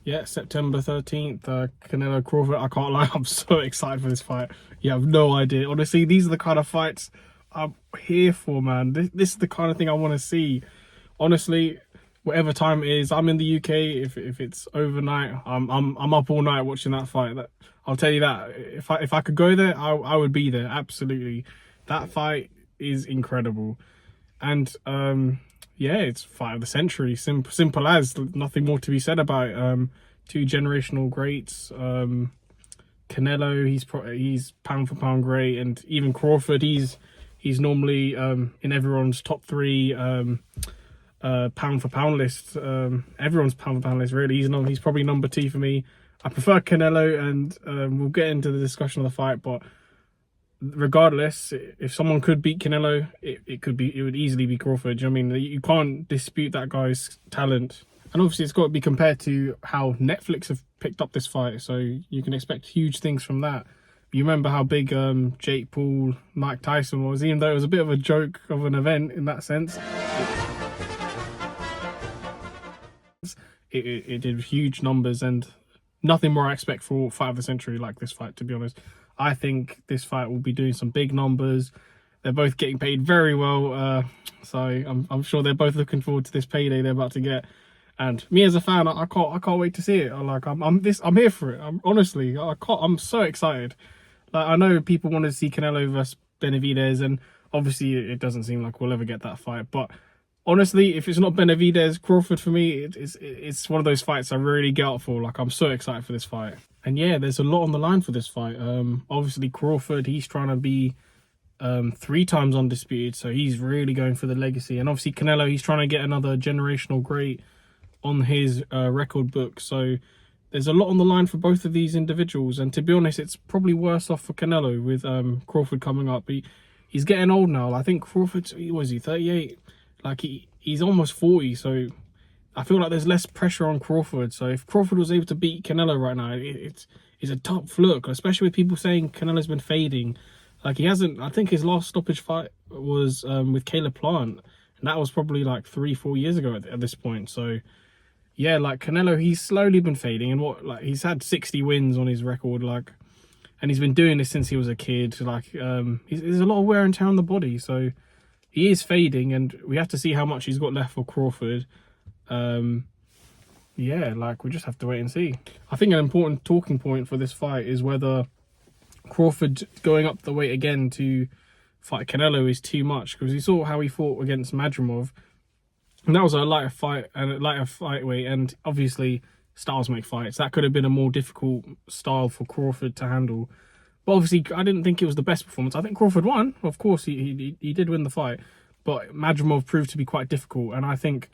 Yeah, September 13th, Canelo Crawford. I can't lie, I'm so excited for this fight. You have no idea. Honestly, these are the kind of fights I'm here for, man. This is the kind of thing I want to see. Honestly, whatever time it is, I'm in the UK. If it's overnight, I'm up all night watching that fight. I'll tell you that. If I could go there, I would be there. Absolutely. That fight is incredible. And yeah, it's fight of the century. Simple as, nothing more to be said about it. Two generational greats. Canelo, he's pound for pound great, and even Crawford, he's normally in everyone's top three pound for pound list. Everyone's pound for pound list, really. He's probably number 2 for me. I prefer Canelo, and we'll get into the discussion of the fight, but regardless, if someone could beat Canelo, it would easily be Crawford. You know what I mean? You can't dispute that guy's talent. And obviously it's got to be compared to how Netflix have picked up this fight, so you can expect huge things from that. You remember how big Jake Paul, Mike Tyson was, even though it was a bit of a joke of an event in that sense. It did huge numbers, and nothing more I expect for fight of the century like this fight, to be honest. I think this fight will be doing some big numbers. They're both getting paid very well, so I'm sure they're both looking forward to this payday they're about to get. And me as a fan, I can't wait to see it. I'm here for it. I'm so excited. Like, I know people want to see Canelo versus Benavidez, and obviously it doesn't seem like we'll ever get that fight. But honestly, if it's not Benavidez, Crawford, for me, it's one of those fights I really get out for. Like, I'm so excited for this fight. And yeah, there's a lot on the line for this fight. Obviously Crawford, he's trying to be 3 times undisputed, so he's really going for the legacy. And obviously Canelo, he's trying to get another generational great on his record book. So there's a lot on the line for both of these individuals. And to be honest, it's probably worse off for Canelo with Crawford coming up. He's getting old now. I think Crawford, was he 38? Like, he's almost 40, so I feel like there's less pressure on Crawford. So if Crawford was able to beat Canelo right now, it's a tough look, especially with people saying Canelo's been fading. Like, he hasn't. I think his last stoppage fight was with Caleb Plant, and that was probably like 3-4 years ago at this point. So yeah, like, Canelo, he's slowly been fading, and he's had 60 wins on his record, like, and he's been doing this since he was a kid. Like, there's a lot of wear and tear on the body, so he is fading, and we have to see how much he's got left for Crawford. Yeah, like, we just have to wait and see. I think an important talking point for this fight is whether Crawford going up the weight again to fight Canelo is too much, because we saw how he fought against Madrimov, and that was a lighter fight weight, and obviously styles make fights. That could have been a more difficult style for Crawford to handle. But obviously, I didn't think it was the best performance. I think Crawford won. Of course, he did win the fight, but Madrimov proved to be quite difficult. And I think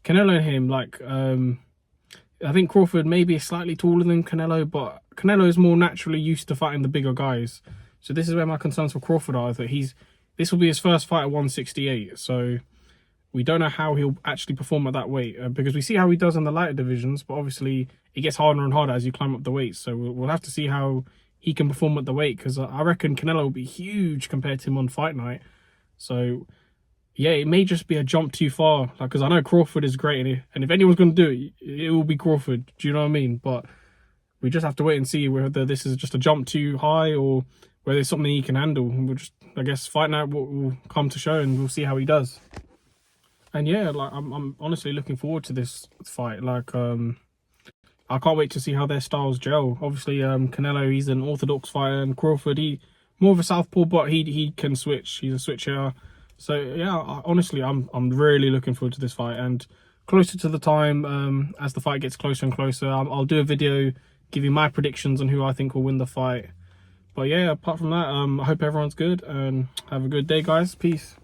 Canelo and him, like, I think Crawford maybe is slightly taller than Canelo, but Canelo is more naturally used to fighting the bigger guys. So this is where my concerns for Crawford are, that this will be his first fight at 168. So we don't know how he'll actually perform at that weight, because we see how he does in the lighter divisions, but obviously it gets harder and harder as you climb up the weights. So we'll have to see how he can perform at the weight, because I reckon Canelo will be huge compared to him on fight night. So yeah, it may just be a jump too far, like, because I know Crawford is great, and if anyone's going to do it, it will be Crawford. Do you know what I mean? But we just have to wait and see whether this is just a jump too high or whether it's something he can handle. And we'll just, I guess, fight night will come to show, and we'll see how he does. And yeah, like, I'm honestly looking forward to this fight. Like, I can't wait to see how their styles gel. Obviously, Canelo, he's an orthodox fighter, and Crawford, he more of a southpaw, but he can switch. He's a switcher. So yeah, honestly, I'm really looking forward to this fight. And closer to the time, as the fight gets closer and closer, I'll do a video giving my predictions on who I think will win the fight. But yeah, apart from that, I hope everyone's good, and have a good day, guys. Peace.